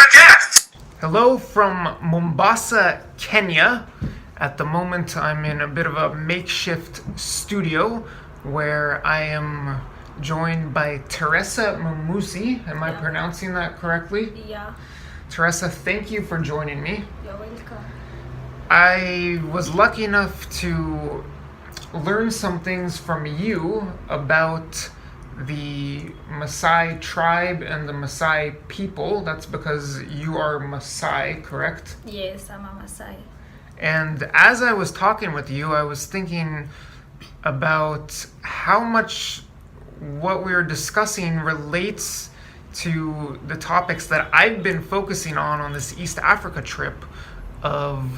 FreeManCast. Hello from Mombasa, Kenya. At the moment, I'm in a bit of a makeshift studio where I am joined by Teresa Mamusi. Am I pronouncing that correctly? Yeah, Teresa, thank you for joining me. you're welcome. I was lucky enough to learn some things from you about the Maasai tribe and the Maasai people. That's because you are Maasai, correct? Yes, I'm a Maasai. And as I was talking with you, I was thinking about how much what we were discussing relates to the topics that I've been focusing on this East Africa trip of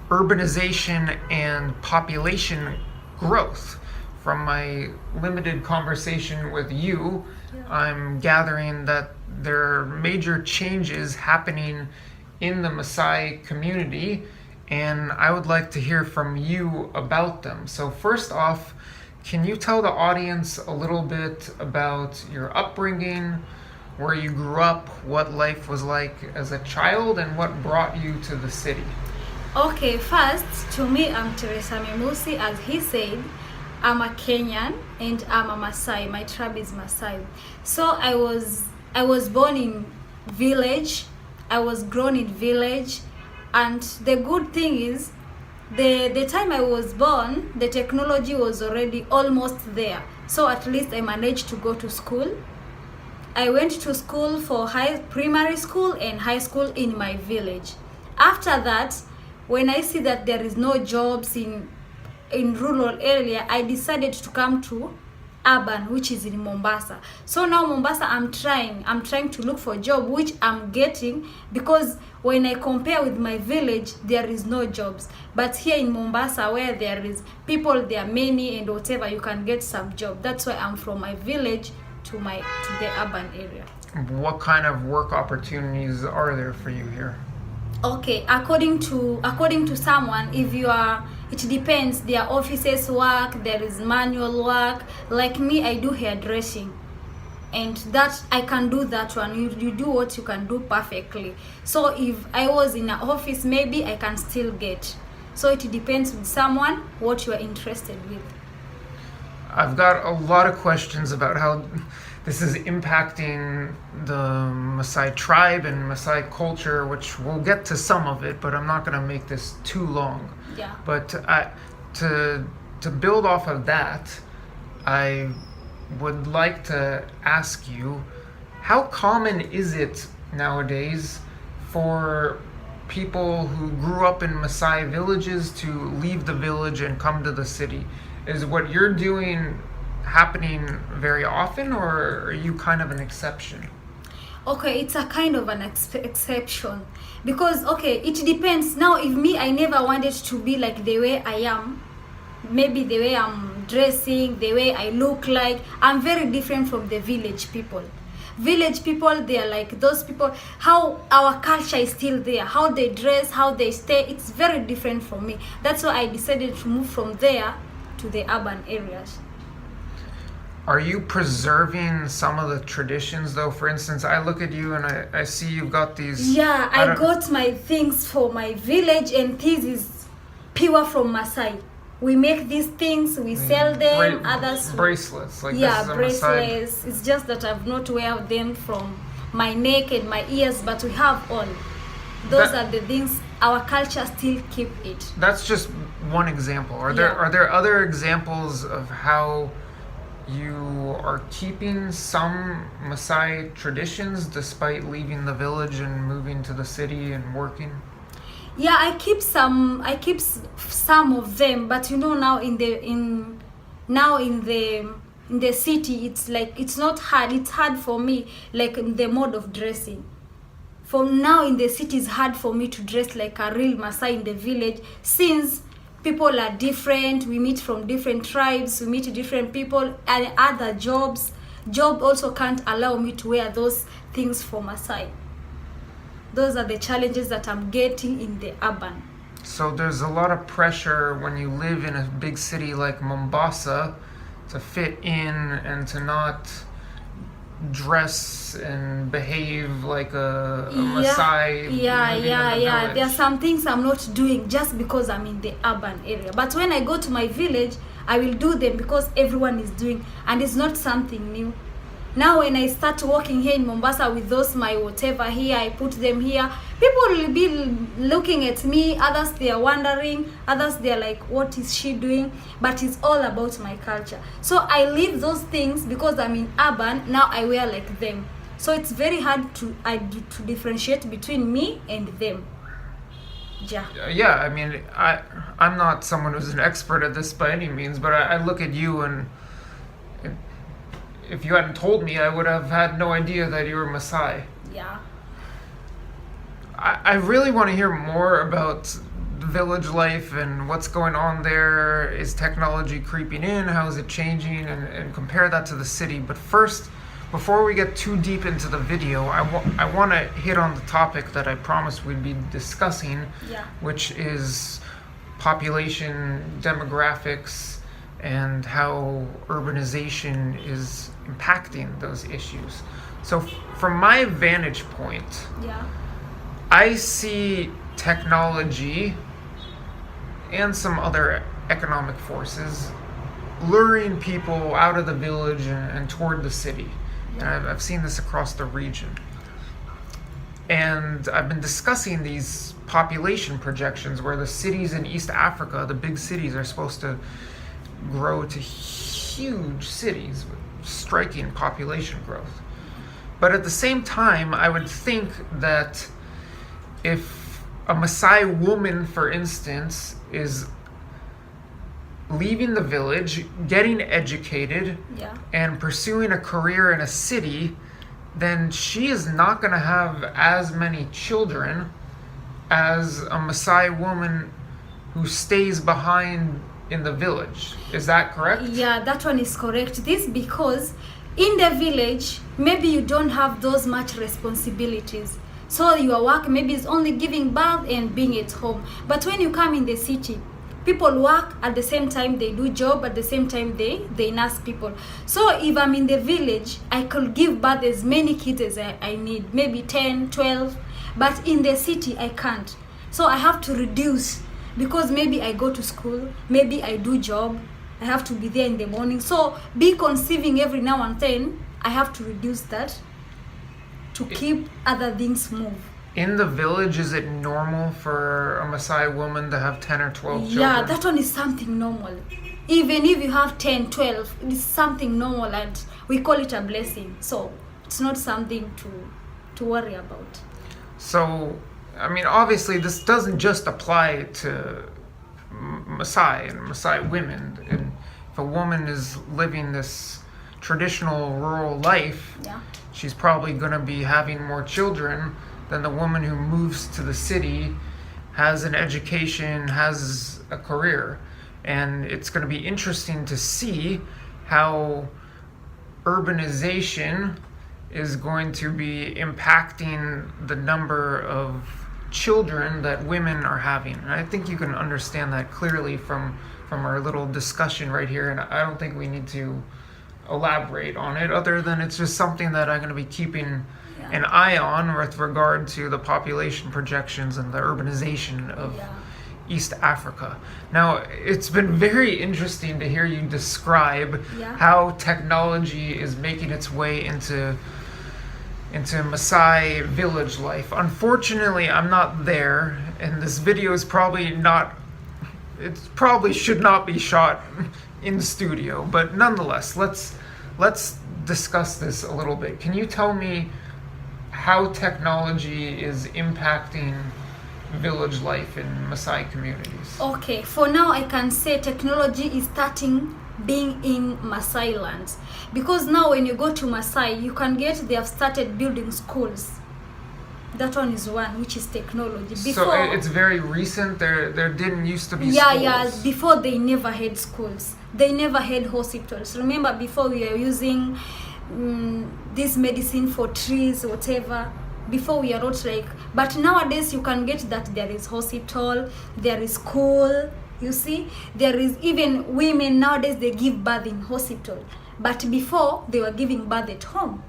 urbanization and population growth. From my limited conversation with you, I'm gathering that there are major changes happening in the Maasai community, and I would like to hear from you about them. So first off, can you tell the audience a little bit about your upbringing, where you grew up, what life was like as a child, and what brought you to the city? Okay, first, to me, I'm Teresa Memusi. As he said, I'm a Kenyan and I'm a Maasai. My tribe is Maasai. So I was born in village. I was grown in village, and the good thing is, the time I was born, the technology was already almost there. So at least I managed to go to school. I went to school for primary school and high school in my village. After that, when I see that there is no jobs in rural area, I decided to come to urban, which is in Mombasa. So now Mombasa, I'm trying to look for a job, which I'm getting, because when I compare with my village, there is no jobs. But here in Mombasa, where there is people, there are many, and whatever, you can get some job. That's why I'm from my village to the urban area. What kind of work opportunities are there for you here? Okay, according to someone, if you are, it depends. There are offices work, there is manual work. Like me, I do hairdressing, and that I can do that one. You do what you can do perfectly. So if I was in an office, maybe I can still get. So it depends with someone what you are interested with. I've got a lot of questions about how this is impacting the Maasai tribe and Maasai culture, which we'll get to some of it, but I'm not going to make this too long. Yeah. But to build off of that, I would like to ask you, how common is it nowadays for people who grew up in Maasai villages to leave the village and come to the city? Is what you're doing happening very often, or are you kind of an exception? Okay, it's a kind of an exception, because okay, it depends. Now, if me, I never wanted to be like the way I am, maybe the way I'm dressing, the way I look like, I'm very different from the village people. Village people, they are like those people, how our culture is still there, how they dress, how they stay, it's very different from me. That's why I decided to move from there to the urban areas. Are you preserving some of the traditions though? For instance, I look at you and I see you've got these... Yeah, I got my things for my village, and this is pure from Maasai. We make these things, we sell them, others... Bracelets, like yeah, this is a bracelets. It's just that I've not wear them from my neck and my ears, but we have all. Those are the things, our culture still keep it. That's just one example. Are there other examples of how you are keeping some Maasai traditions despite leaving the village and moving to the city and working? Yeah, I keep some of them, but you know, now in the city, it's like, it's not hard. It's hard for me, like in the mode of dressing. For now in the city, it's hard for me to dress like a real Maasai in the village, since people are different. We meet from different tribes, we meet different people, and other job also can't allow me to wear those things for Maasai. Those are the challenges that I'm getting in the urban. So there's a lot of pressure when you live in a big city like Mombasa to fit in and to not dress and behave like a Maasai. Yeah. There are some things I'm not doing just because I'm in the urban area. But when I go to my village, I will do them because everyone is doing, and it's not something new. Now when I start working here in Mombasa with those my whatever here, I put them here, people will be looking at me, others they are wondering, others they are like, what is she doing? But it's all about my culture. So I leave those things because I'm in urban, now I wear like them. So it's very hard to differentiate between me and them. Yeah, I mean, I'm not someone who's an expert at this by any means, but I look at you and if you hadn't told me, I would have had no idea that you were Maasai. Yeah. I really want to hear more about village life and what's going on there. Is technology creeping in? How is it changing? And compare that to the city. But first, before we get too deep into the video, I want to hit on the topic that I promised we'd be discussing, which is population demographics and how urbanization is impacting those issues. So from my vantage point, I see technology and some other economic forces luring people out of the village and toward the city. And I've seen this across the region. And I've been discussing these population projections where the cities in East Africa, the big cities, are supposed to grow to huge cities with striking population growth. But at the same time, I would think that if a Maasai woman, for instance, is leaving the village, getting educated, and pursuing a career in a city, then she is not going to have as many children as a Maasai woman who stays behind in the village. Is that correct? Yeah, that one is correct. This because in the village, maybe you don't have those much responsibilities. So your work maybe is only giving birth and being at home. But when you come in the city, people work at the same time, they do job, at the same time they nurse people. So if I'm in the village, I could give birth as many kids as I need, maybe 10, 12. But in the city, I can't. So I have to reduce because maybe I go to school, maybe I do job, I have to be there in the morning. So be conceiving every now and then, I have to reduce that to keep other things move. In the village, is it normal for a Maasai woman to have 10 or 12 children? Yeah, that one is something normal. Even if you have 10, 12, it's something normal and we call it a blessing. So it's not something to worry about. So, I mean, obviously this doesn't just apply to Maasai and Maasai women. And if a woman is living this traditional rural life, she's probably going to be having more children than the woman who moves to the city, has an education, has a career. And it's going to be interesting to see how urbanization is going to be impacting the number of children that women are having. And I think you can understand that clearly from our little discussion right here, and I don't think we need to elaborate on it other than it's just something that I'm going to be keeping an eye on with regard to the population projections and the urbanization of East Africa. Now, it's been very interesting to hear you describe how technology is making its way into Maasai village life. Unfortunately, I'm not there, and this video is probably should not be shot in studio, but nonetheless, let's discuss this a little bit. Can you tell me how technology is impacting village life in Maasai communities? Okay, for now I can say technology is starting being in Maasai lands, because now when you go to Maasai, you can they have started building schools. That one is one, which is technology. Before, so it's very recent. There didn't used to be schools. Yeah. Before they never had schools. They never had hospitals. Remember, before we were using this medicine for trees, whatever. Before we are not like, but nowadays you can get that there is hospital, there is school. You see, there is even women nowadays they give birth in hospital, but before they were giving birth at home.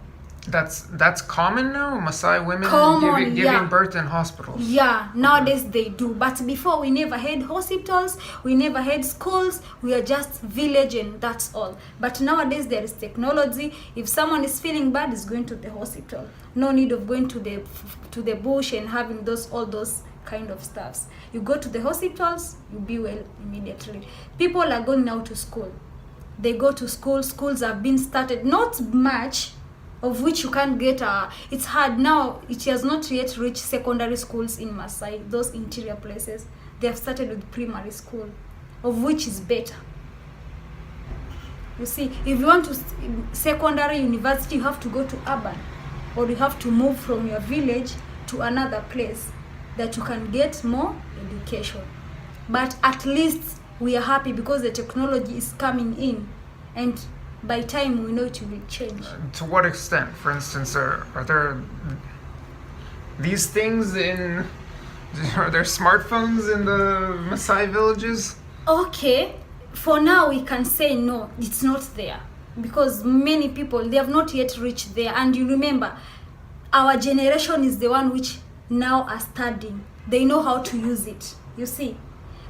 That's common now. Maasai women Common, giving yeah. birth in hospitals. Yeah, nowadays they do. But before, we never had hospitals, we never had schools, we are just village and that's all. But nowadays there is technology. If someone is feeling bad, is going to the hospital. No need of going to the bush and having all those kind of stuffs. You go to the hospitals, you be well immediately. People are going now to school. They go to school. Schools have been started, not much, of which you can't get it's hard now. It has not yet reached secondary schools in Maasai, those interior places. They have started with primary school, of which is better. You see, if you want to secondary university, you have to go to urban, or you have to move from your village to another place that you can get more education. But at least we are happy because the technology is coming in, and by time we know it will change. To what extent? For instance, are there these things are there smartphones in the Maasai villages? Okay, for now we can say no, it's not there, because many people, they have not yet reached there. And you remember, our generation is the one which now are studying. They know how to use it, you see.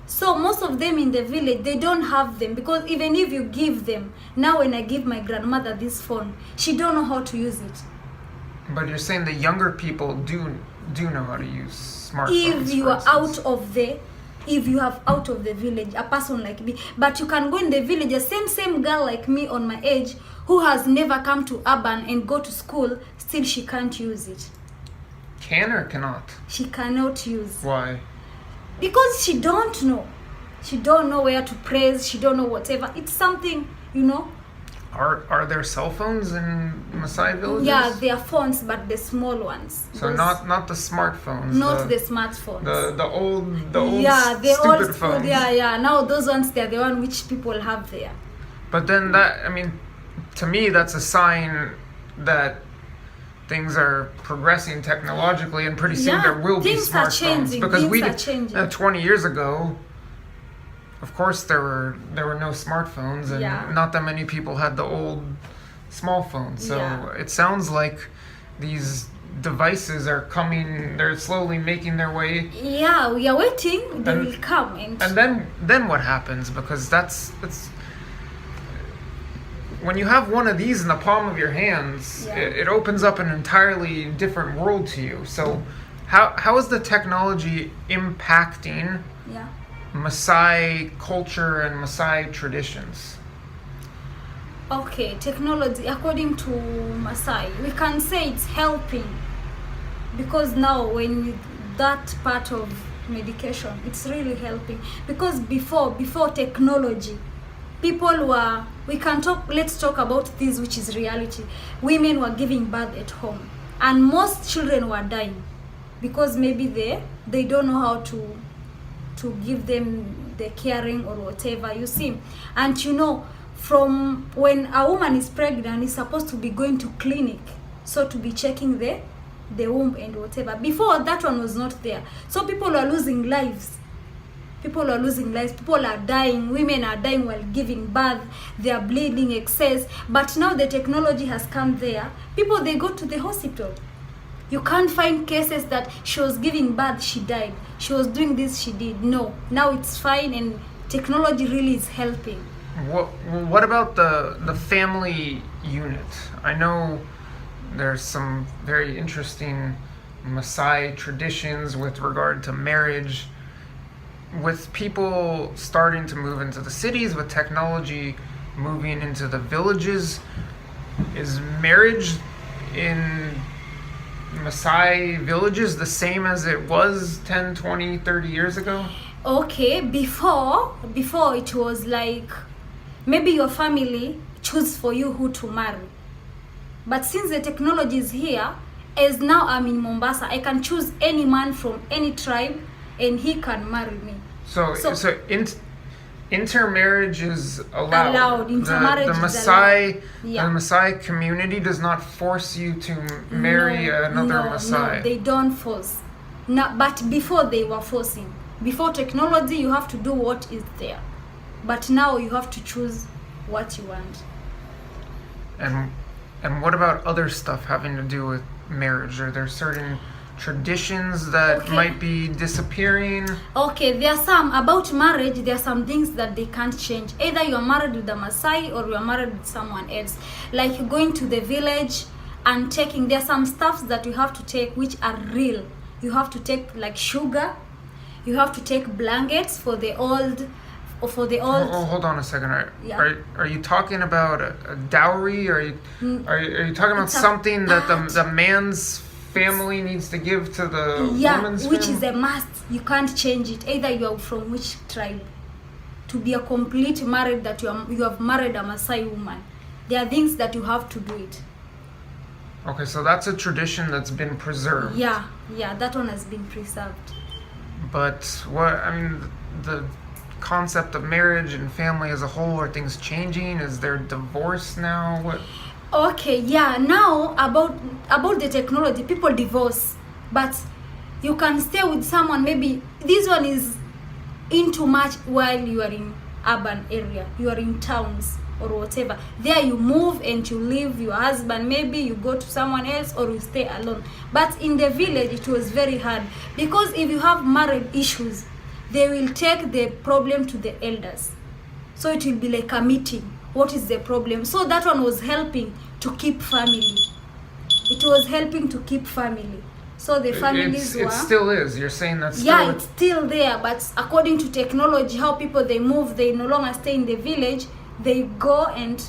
So most of them in the village, they don't have them, because even if you give them, now when I give my grandmother this phone, she don't know how to use it. But you're saying the younger people do know how to use smartphones. If you are if you have out of the village, a person like me, but you can go in the village, a same girl like me on my age, who has never come to urban and go to school, still she can't use it. Can or cannot? She cannot use. Why? Because she don't know. She don't know where to press. She don't know whatever. It's something, Are there cell phones in Maasai villages? Yeah, they are phones, but the small ones. So not the smartphones. Not the smartphones. The old yeah, the stupid old phones. Yeah. Now those ones, they're the one which people have there. But then to me, that's a sign that things are progressing technologically, and pretty soon there will be things smartphones. are changing. Because things are changing. 20 years ago, of course, there were no smartphones, and not that many people had the old small phones. So it sounds like these devices are coming. They're slowly making their way. Yeah, we are waiting. They will come. And then what happens? Because that's when you have one of these in the palm of your hands, it opens up an entirely different world to you. So how is the technology impacting Maasai culture and Maasai traditions? Okay, technology, according to Maasai, we can say it's helping, because now when that part of medication, it's really helping. Because before technology, people were, let's talk about this, which is reality. Women were giving birth at home, and most children were dying because maybe they don't know how to give them the caring or whatever, you see. And from when a woman is pregnant, is supposed to be going to clinic, so to be checking the womb and whatever. Before, that one was not there, so people are losing lives. People are dying. Women are dying while giving birth. They are bleeding excess. But now the technology has come there. People, they go to the hospital. You can't find cases that she was giving birth, she died. She was doing this, she did. No. Now it's fine, and technology really is helping. What about the family unit? I know there's some very interesting Maasai traditions with regard to marriage. With people starting to move into the cities, with technology moving into the villages, is marriage in Maasai villages the same as it was 10, 20, 30 years ago? Okay, before it was like maybe your family choose for you who to marry. But since the technology is here, as now I'm in Mombasa, I can choose any man from any tribe and he can marry me. So intermarriage is allowed. Intermarriage the is allowed. The Maasai community does not force you to marry another Maasai. No, they don't force. No, but before they were forcing. Before technology, you have to do what is there. But now you have to choose what you want. And what about other stuff having to do with marriage? Are there certain traditions that Okay. might be disappearing? Okay, there are some about marriage. There are some things that they can't change. Either you are married with a Maasai or you are married with someone else. Like going to the village and taking. There are some stuffs that you have to take which are real. You have to take like sugar. You have to take blankets for the old. Hold on a second. Yeah. Are you talking about a dowry? Are you talking about It's a something that part. the man's family needs to give to the Yeah, woman's which family? is a must. You can't change it. Either you are from which tribe. To be a complete married that you have married a Maasai woman. There are things that you have to do it. Okay, so that's a tradition that's been preserved. Yeah, that one has been preserved. But the concept of marriage and family as a whole, are things changing? Is there divorce now? What? Okay, yeah. Now about the technology, people divorce, but you can stay with someone. Maybe this one is into much while you are in urban area, you are in towns or whatever. There you move and you leave your husband. Maybe you go to someone else or you stay alone. But in the village, it was very hard because if you have marriage issues, they will take the problem to the elders. So it will be like a meeting. What is the problem? So that one was helping to keep family. It was helping to keep family. So the families It were... still is. You're saying that's still... Yeah, it's still there. But according to technology, how people, they move, they no longer stay in the village. They go and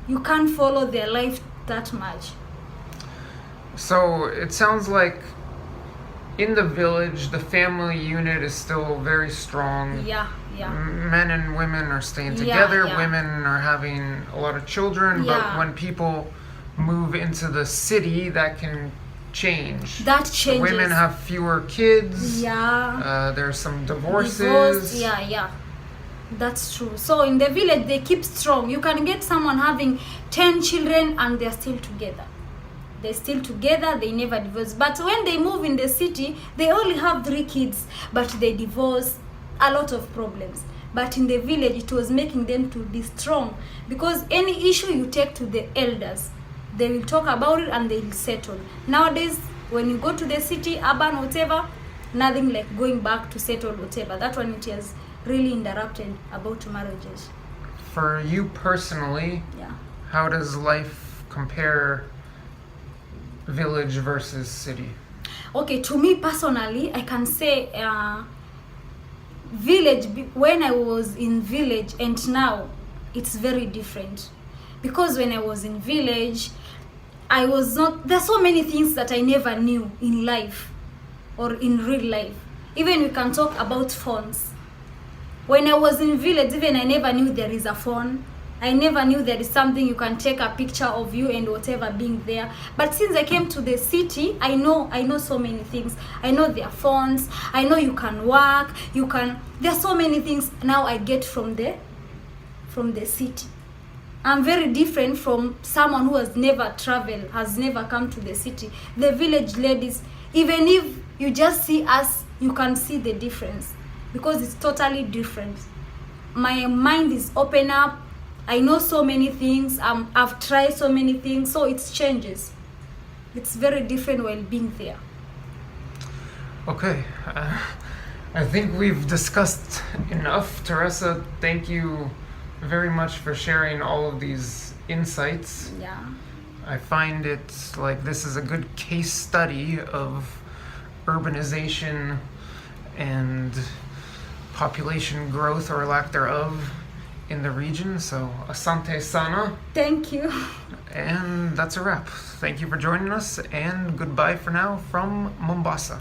you can't follow their life that much. So it sounds like in the village, the family unit is still very strong. Yeah. Men and women are staying Yeah, together. yeah. Women are having a lot of children. Yeah. But when people move into the city, that can change. That So changes. women have fewer kids. Yeah. There's some divorces. Divorced, yeah. That's true. So in the village, they keep strong. You can get someone having 10 children and they're still together. They're still together, they never divorce. But when they move in the city, they only have 3 kids, but they divorce, a lot of problems. But in the village, it was making them to be strong because any issue you take to the elders, they will talk about it and they will settle. Nowadays, when you go to the city, urban, whatever, nothing like going back to settle whatever. That one, it has really interrupted about marriages. For you personally, Yeah. how does life compare village versus city? Okay, to me personally, I can say village, when I was in village and now, it's very different. Because when I was in village, I was not, there's so many things that I never knew in life or in real life. Even we can talk about phones. When I was in village, even I never knew there is a phone. I never knew there is something you can take a picture of you and whatever being there. But since I came to the city, I know so many things. I know there are phones. I know you can work. There are so many things now I get from the city. I'm very different from someone who has never traveled, has never come to the city. The village ladies, even if you just see us, you can see the difference because it's totally different. My mind is open up. I know so many things. I've tried so many things, so it changes. It's very different while being there. Okay, I think we've discussed enough. Teresa, thank you very much for sharing all of these insights. Yeah. I find it like this is a good case study of urbanization and population growth or lack thereof in the region. So, asante sana. Thank you. And that's a wrap. Thank you for joining us, and goodbye for now from Mombasa.